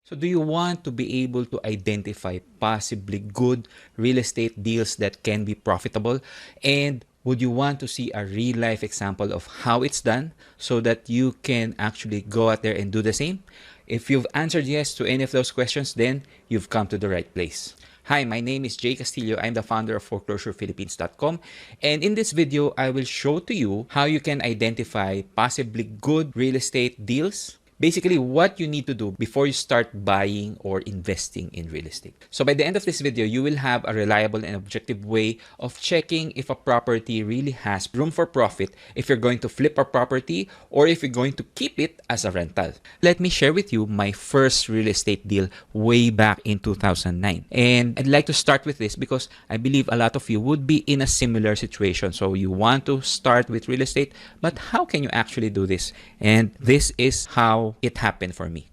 So do you want to be able to identify possibly good real estate deals that can be profitable? And would you want to see a real life example of how it's done so that you can actually go out there and do the same? If you've answered yes to any of those questions, then you've come to the right place. Hi, my name is Jay Castillo. I'm the founder of foreclosurephilippines.com. And in this video, I will show to you how you can identify possibly good real estate deals. Basically, what you need to do before you start buying or investing in real estate. So by the end of this video, you will have a reliable and objective way of checking if a property really has room for profit, if you're going to flip a property or if you're going to keep it as a rental. Let me share with you my first real estate deal way back in 2009. And I'd like to start with this because I believe a lot of you would be in a similar situation. So you want to start with real estate, but how can you actually do this? And this is how it happened for me.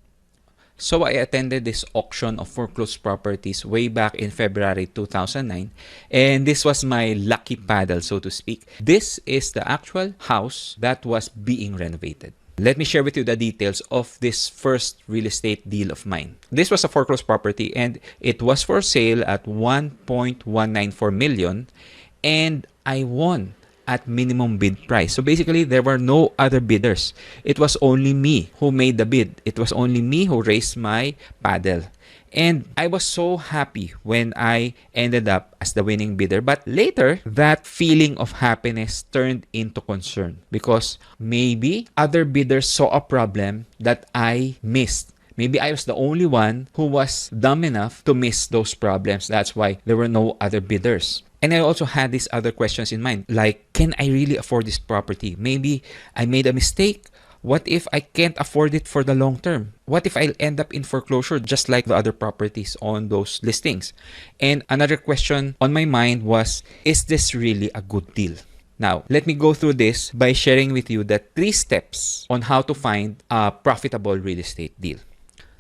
So I attended this auction of foreclosed properties way back in February 2009, and this was my lucky paddle, so to speak. This is the actual house that was being renovated. Let me share with you the details of this first real estate deal of mine. This was a foreclosed property and it was for sale at 1.194 million, and I won at minimum bid price. So basically, there were no other bidders. It was only me who made the bid. It was only me who raised my paddle. And I was so happy when I ended up as the winning bidder. But later, that feeling of happiness turned into concern because maybe other bidders saw a problem that I missed. Maybe I was the only one who was dumb enough to miss those problems. That's why there were no other bidders. And I also had these other questions in mind, like, can I really afford this property? Maybe I made a mistake. What if I can't afford it for the long term? What if I'll end up in foreclosure just like the other properties on those listings? And another question on my mind was, is this really a good deal? Now, let me go through this by sharing with you the 3 steps on how to find a profitable real estate deal.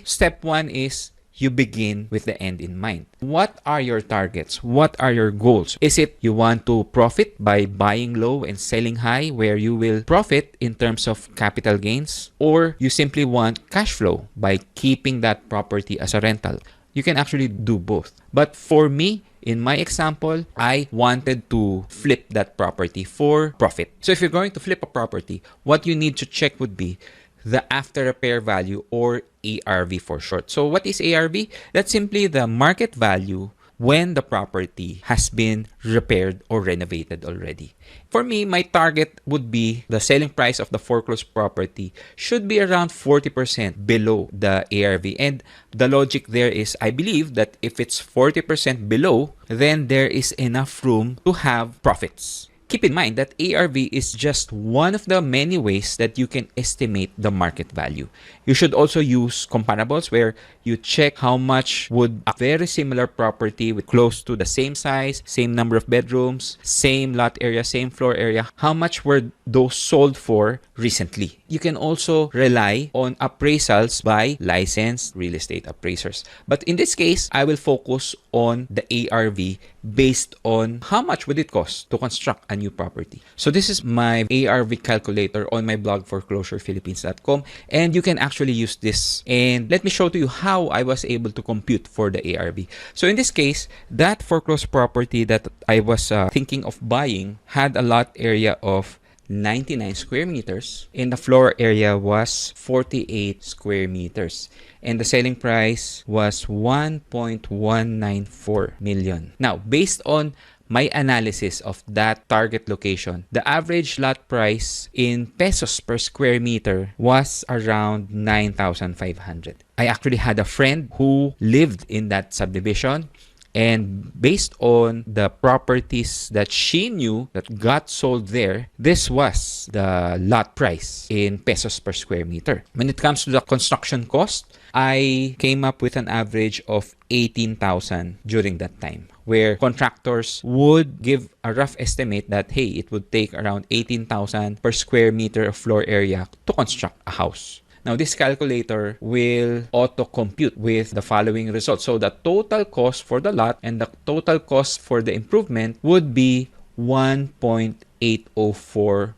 Step 1 is you begin with the end in mind. What are your targets? What are your goals? Is it you want to profit by buying low and selling high where you will profit in terms of capital gains? Or you simply want cash flow by keeping that property as a rental? You can actually do both. But for me, in my example, I wanted to flip that property for profit. So if you're going to flip a property, what you need to check would be the after repair value, or ARV for short. So what is ARV? That's simply the market value when the property has been repaired or renovated already. For me, my target would be the selling price of the foreclosed property should be around 40% below the ARV. And the logic there is, I believe that if it's 40% below, then there is enough room to have profits. Keep in mind that ARV is just one of the many ways that you can estimate the market value. You should also use comparables where you check how much would a very similar property with close to the same size, same number of bedrooms, same lot area, same floor area, how much were those sold for recently. You can also rely on appraisals by licensed real estate appraisers. But in this case, I will focus on the ARV based on how much would it cost to construct a new property. So this is my ARV calculator on my blog foreclosurephilippines.com, and you can actually use this. And let me show to you how I was able to compute for the ARV. So in this case, that foreclosed property that I was thinking of buying had a lot area of 99 square meters and the floor area was 48 square meters. And the selling price was 1.194 million. Now, based on my analysis of that target location, the average lot price in pesos per square meter was around 9,500. I actually had a friend who lived in that subdivision, and based on the properties that she knew that got sold there, this was the lot price in pesos per square meter. When it comes to the construction cost, I came up with an average of 18,000 during that time, where contractors would give a rough estimate that, hey, it would take around 18,000 per square meter of floor area to construct a house. Now, this calculator will auto-compute with the following results. So, the total cost for the lot and the total cost for the improvement would be 1.804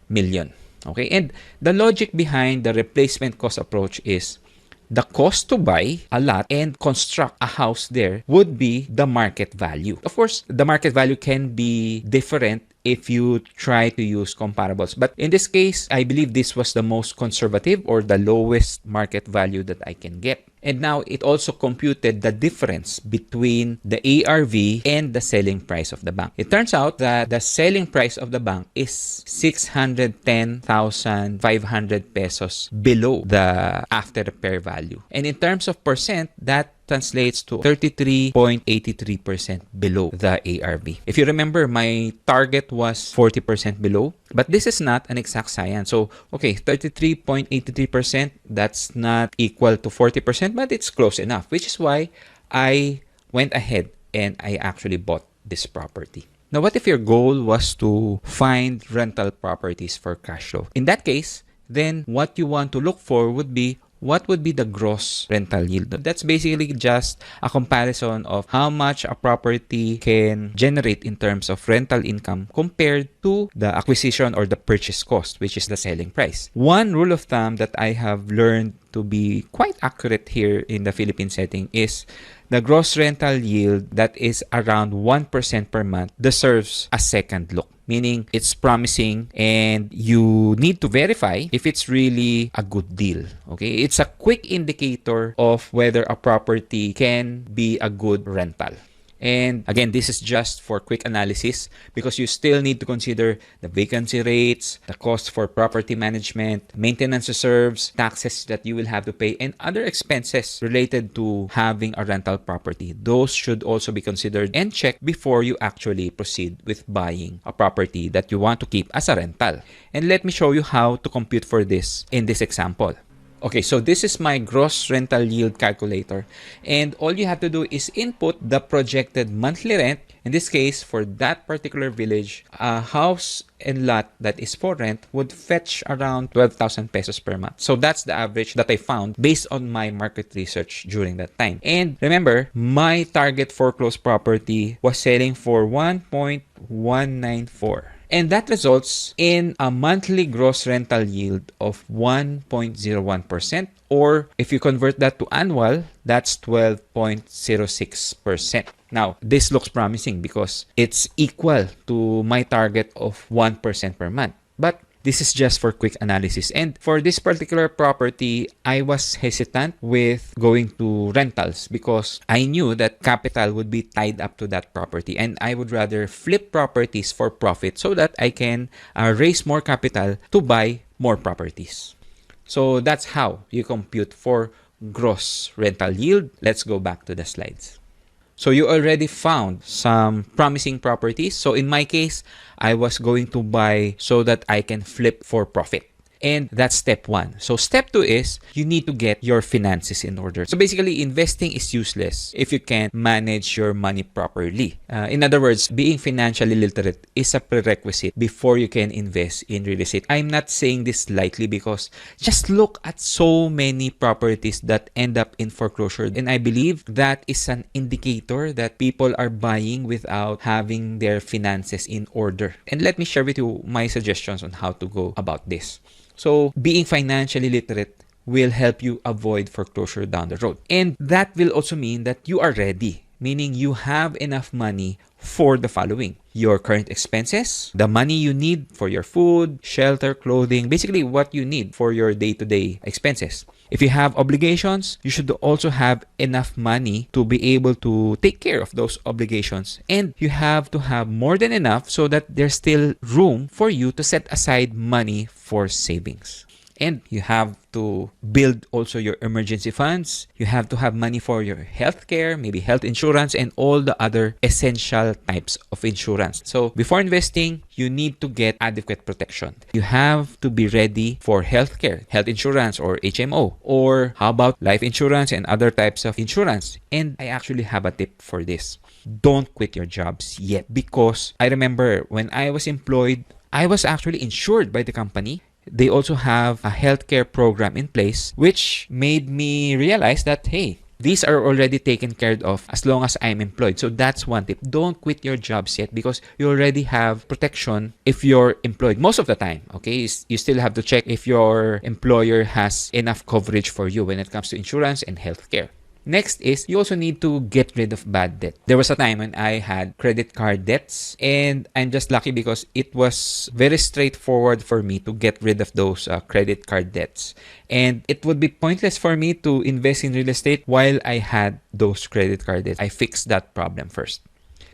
million. Okay, and the logic behind the replacement cost approach is the cost to buy a lot and construct a house there would be the market value. Of course, the market value can be different if you try to use comparables. But in this case, I believe this was the most conservative or the lowest market value that I can get. And now it also computed the difference between the ARV and the selling price of the bank. It turns out that the selling price of the bank is 610,500 pesos below the after repair value. And in terms of percent, that translates to 33.83% below the ARV. If you remember, my target was 40% below, but this is not an exact science. So, okay, 33.83%, that's not equal to 40%, but it's close enough, which is why I went ahead and I actually bought this property. Now, what if your goal was to find rental properties for cash flow? In that case, then what you want to look for would be what would be the gross rental yield. That's basically just a comparison of how much a property can generate in terms of rental income compared to the acquisition or the purchase cost, which is the selling price. One rule of thumb that I have learned to be quite accurate here in the Philippine setting is the gross rental yield that is around 1% per month deserves a second look. Meaning it's promising and you need to verify if it's really a good deal. Okay, it's a quick indicator of whether a property can be a good rental. And again, this is just for quick analysis because you still need to consider the vacancy rates, the cost for property management, maintenance reserves, taxes that you will have to pay, and other expenses related to having a rental property. Those should also be considered and checked before you actually proceed with buying a property that you want to keep as a rental. And let me show you how to compute for this in this example. Okay, so this is my gross rental yield calculator, and all you have to do is input the projected monthly rent. In this case, for that particular village, a house and lot that is for rent would fetch around 12,000 pesos per month. So that's the average that I found based on my market research during that time. And remember, my target foreclosed property was selling for 1.194. And that results in a monthly gross rental yield of 1.01%, or if you convert that to annual, that's 12.06%. Now, this looks promising because it's equal to my target of 1% per month. But this is just for quick analysis. And for this particular property, I was hesitant with going to rentals because I knew that capital would be tied up to that property. And I would rather flip properties for profit so that I can raise more capital to buy more properties. So that's how you compute for gross rental yield. Let's go back to the slides. So you already found some promising properties. So in my case, I was going to buy so that I can flip for profit. And that's step one. So step two is you need to get your finances in order. So basically, investing is useless if you can't manage your money properly. In other words, being financially literate is a prerequisite before you can invest in real estate. I'm not saying this lightly because just look at so many properties that end up in foreclosure. And I believe that is an indicator that people are buying without having their finances in order. And let me share with you my suggestions on how to go about this. So, being financially literate will help you avoid foreclosure down the road. And that will also mean that you are ready, meaning you have enough money for the following: your current expenses, the money you need for your food, shelter, clothing, basically what you need for your day-to-day expenses. If you have obligations, you should also have enough money to be able to take care of those obligations. And you have to have more than enough so that there's still room for you to set aside money for savings. And you have to build also your emergency funds. You have to have money for your health care, maybe health insurance, and all the other essential types of insurance. So before investing, you need to get adequate protection. You have to be ready for health care, health insurance, or HMO. Or how about life insurance and other types of insurance? And I actually have a tip for this. Don't quit your jobs yet, because I remember when I was employed, I was actually insured by the company. They also have a healthcare program in place, which made me realize that, hey, these are already taken care of as long as I'm employed. So that's one tip. Don't quit your jobs yet because you already have protection if you're employed most of the time. Okay, you still have to check if your employer has enough coverage for you when it comes to insurance and healthcare. Next is you also need to get rid of bad debt. There was a time when I had credit card debts, and I'm just lucky because it was very straightforward for me to get rid of those credit card debts. And it would be pointless for me to invest in real estate while I had those credit card debts. I fixed that problem first.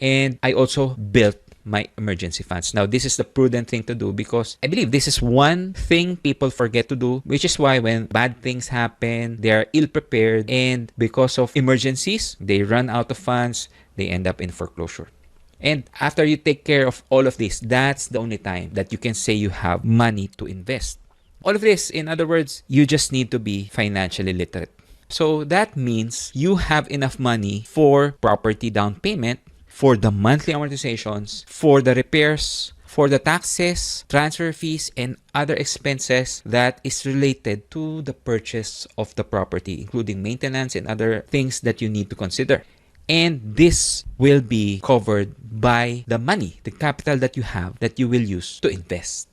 And I also built my emergency funds. Now, this is the prudent thing to do because I believe this is one thing people forget to do, which is why when bad things happen, they are ill-prepared, and because of emergencies, they run out of funds, they end up in foreclosure. And after you take care of all of this, that's the only time that you can say you have money to invest. All of this, in other words, you just need to be financially literate. So that means you have enough money for property down payment, for the monthly amortizations, for the repairs, for the taxes, transfer fees, and other expenses that is related to the purchase of the property, including maintenance and other things that you need to consider. And this will be covered by the money, the capital that you have that you will use to invest.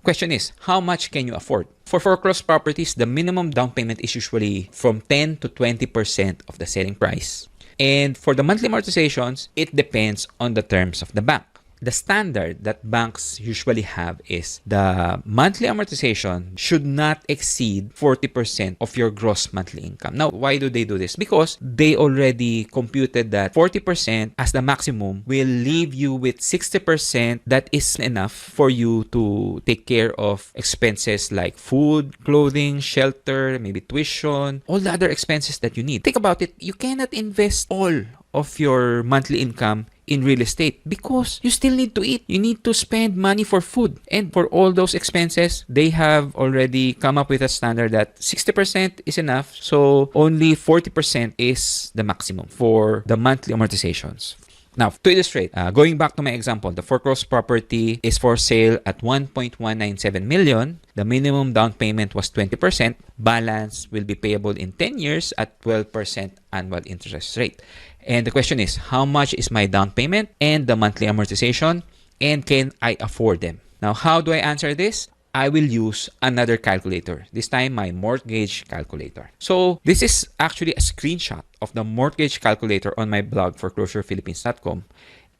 Question is, how much can you afford? For foreclosed properties, the minimum down payment is usually from 10 to 20% of the selling price. And for the monthly amortizations, it depends on the terms of the bank. The standard that banks usually have is the monthly amortization should not exceed 40% of your gross monthly income. Now, why do they do this? Because they already computed that 40% as the maximum will leave you with 60% that is enough for you to take care of expenses like food, clothing, shelter, maybe tuition, all the other expenses that you need. Think about it. You cannot invest all of your monthly income in real estate because you still need to eat. You need to spend money for food. And for all those expenses, they have already come up with a standard that 60% is enough. So only 40% is the maximum for the monthly amortizations. Now, to illustrate, going back to my example, the foreclosed property is for sale at 1.197 million. The minimum down payment was 20%. Balance will be payable in 10 years at 12% annual interest rate. And the question is, how much is my down payment and the monthly amortization, and can I afford them? Now, how do I answer this? I will use another calculator, this time my mortgage calculator. So this is actually a screenshot of the mortgage calculator on my blog, foreclosurephilippines.com.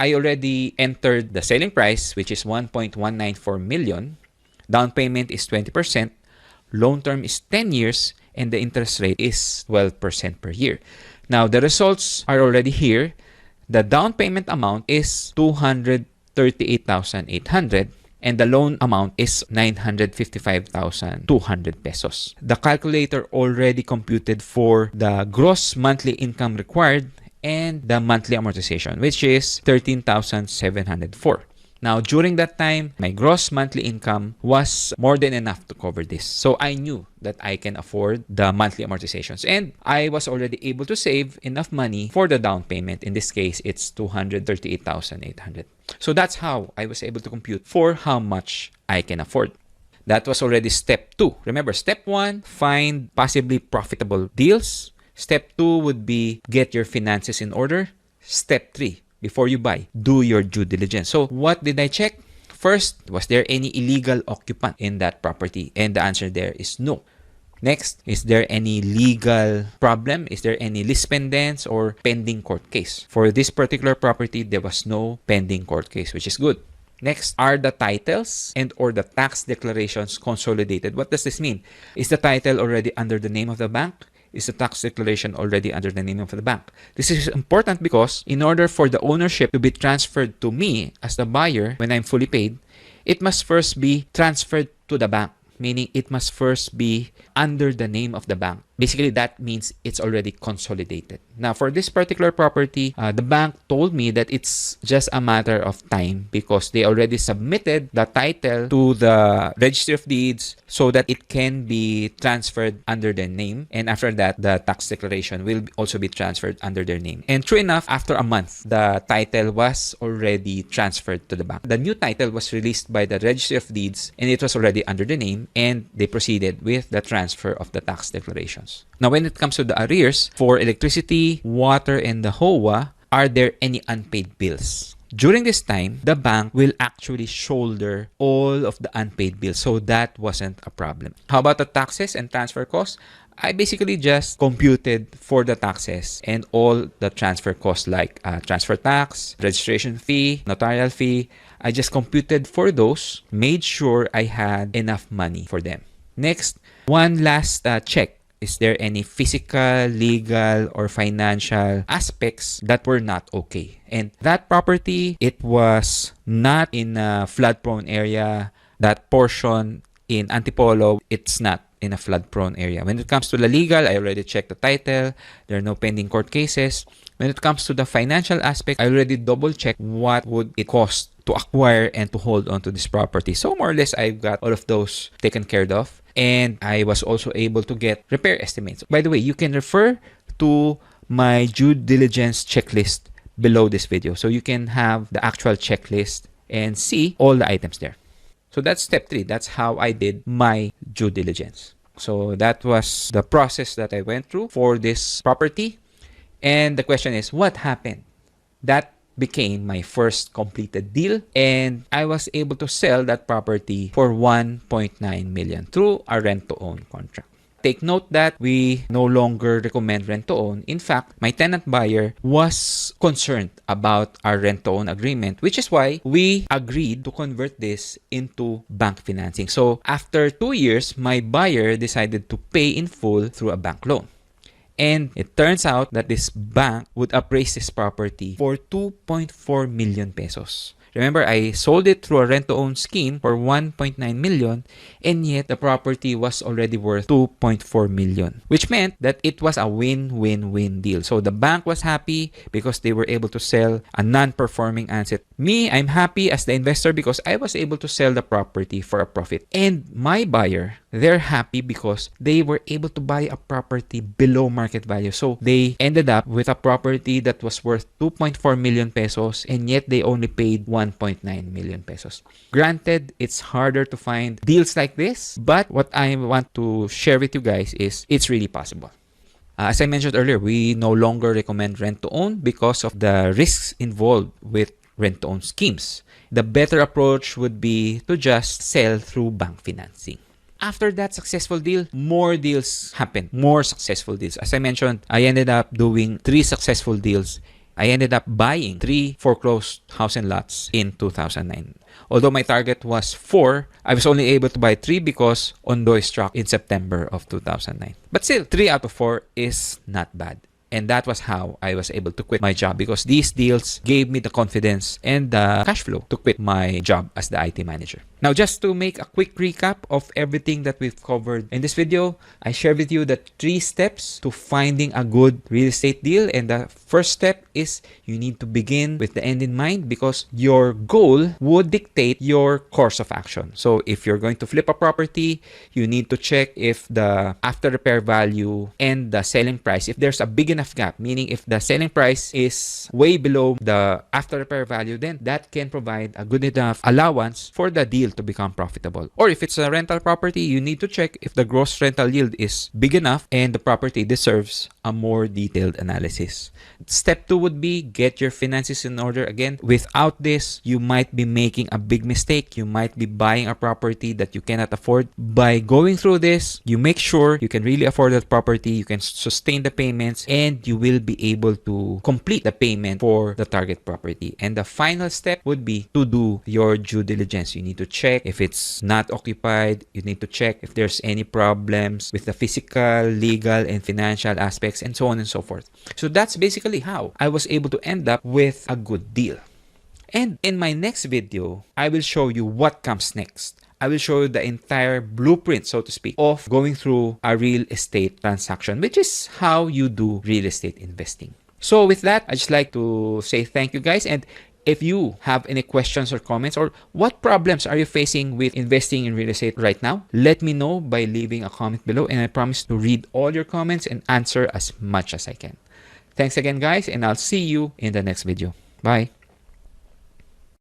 I already entered the selling price, which is 1.194 million. Down payment is 20%. Loan term is 10 years. And the interest rate is 12% per year. Now, the results are already here. The down payment amount is 238,800. And the loan amount is 955,200 pesos. The calculator already computed for the gross monthly income required and the monthly amortization, which is 13,704. Now, during that time, my gross monthly income was more than enough to cover this. So I knew that I can afford the monthly amortizations. And I was already able to save enough money for the down payment. In this case, it's 238,800. So that's how I was able to compute for how much I can afford. That was already step 2. Remember, step 1, find possibly profitable deals. Step 2 would be get your finances in order. Step 3, before you buy, do your due diligence. So what did I check? First, was there any illegal occupant in that property? And the answer there is no. Next, is there any legal problem? Is there any lis pendens or pending court case? For this particular property, there was no pending court case, which is good. Next, are the titles and or the tax declarations consolidated? What does this mean? Is the title already under the name of the bank? Is the tax declaration already under the name of the bank? This is important because in order for the ownership to be transferred to me as the buyer when I'm fully paid, it must first be transferred to the bank, meaning it must first be under the name of the bank. Basically, that means it's already consolidated. Now, for this particular property, the bank told me that it's just a matter of time because they already submitted the title to the Registry of Deeds so that it can be transferred under their name. And after that, the tax declaration will also be transferred under their name. And true enough, after a month, the title was already transferred to the bank. The new title was released by the Registry of Deeds and it was already under the name. and they proceeded with the transfer of the tax declarations. Now, when it comes to the arrears for electricity, water, and the HOA, are there any unpaid bills? During this time, the bank will actually shoulder all of the unpaid bills, so that wasn't a problem. How about the taxes and transfer costs? I basically just computed for the taxes and all the transfer costs like transfer tax, registration fee, notarial fee. I just computed for those, made sure I had enough money for them. Next, one last check. Is there any physical, legal, or financial aspects that were not okay? And that property, it was not in a flood-prone area. That portion in Antipolo, it's not in a flood-prone area. When it comes to the legal, I already checked the title. There are no pending court cases. When it comes to the financial aspect, I already double-checked what would it cost to acquire and to hold on to this property. So more or less, I've got all of those taken care of. And I was also able to get repair estimates. By the way, you can refer to my due diligence checklist below this video. So you can have the actual checklist and see all the items there. So that's step 3. That's how I did my due diligence. So that was the process that I went through for this property. And the question is, what happened? That became my first completed deal, and I was able to sell that property for 1.9 million through a rent-to-own contract. Take note that we no longer recommend rent-to-own. In fact, my tenant buyer was concerned about our rent-to-own agreement, which is why we agreed to convert this into bank financing. So after 2 years, my buyer decided to pay in full through a bank loan. And it turns out that this bank would appraise this property for 2.4 million pesos. Remember, I sold it through a rent-to-own scheme for 1.9 million, and yet the property was already worth 2.4 million, which meant that it was a win-win-win deal. So the bank was happy because they were able to sell a non-performing asset. Me, I'm happy as the investor because I was able to sell the property for a profit. And my buyer, they're happy because they were able to buy a property below market value. So they ended up with a property that was worth 2.4 million pesos, and yet they only paid 1.9 million pesos. Granted, it's harder to find deals like this, but what I want to share with you guys is it's really possible. As I mentioned earlier, we no longer recommend rent-to-own because of the risks involved with rent-to-own schemes. The better approach would be to just sell through bank financing. After that successful deal, more deals happened, more successful deals. As I mentioned, I ended up doing 3 successful deals. I ended up buying 3 foreclosed house and lots in 2009. Although my target was 4, I was only able to buy 3 because Ondoy struck in September of 2009. But still, 3 out of 4 is not bad. And that was how I was able to quit my job because these deals gave me the confidence and the cash flow to quit my job as the IT manager. Now, just to make a quick recap of everything that we've covered in this video, I shared with you the 3 steps to finding a good real estate deal. And the first step is you need to begin with the end in mind because your goal would dictate your course of action. So if you're going to flip a property, you need to check if the after repair value and the selling price, if there's a big enough gap, meaning if the selling price is way below the after repair value, then that can provide a good enough allowance for the deal to become profitable. Or if it's a rental property, you need to check if the gross rental yield is big enough and the property deserves a more detailed analysis. Step 2 would be get your finances in order. Again, without this, you might be making a big mistake. You might be buying a property that you cannot afford. By going through this, you make sure you can really afford that property, you can sustain the payments, and you will be able to complete the payment for the target property. And the final step would be to do your due diligence. You need to check if it's not occupied. You need to check if there's any problems with the physical, legal, and financial aspects, and so on and so forth. So that's basically how I was able to end up with a good deal. And in my next video, I will show you what comes next. I will show you the entire blueprint, so to speak, of going through a real estate transaction, which is how you do real estate investing. So with that, I'd just like to say thank you guys. And if you have any questions or comments, or what problems are you facing with investing in real estate right now, let me know by leaving a comment below, and I promise to read all your comments and answer as much as I can. Thanks again, guys, and I'll see you in the next video. Bye.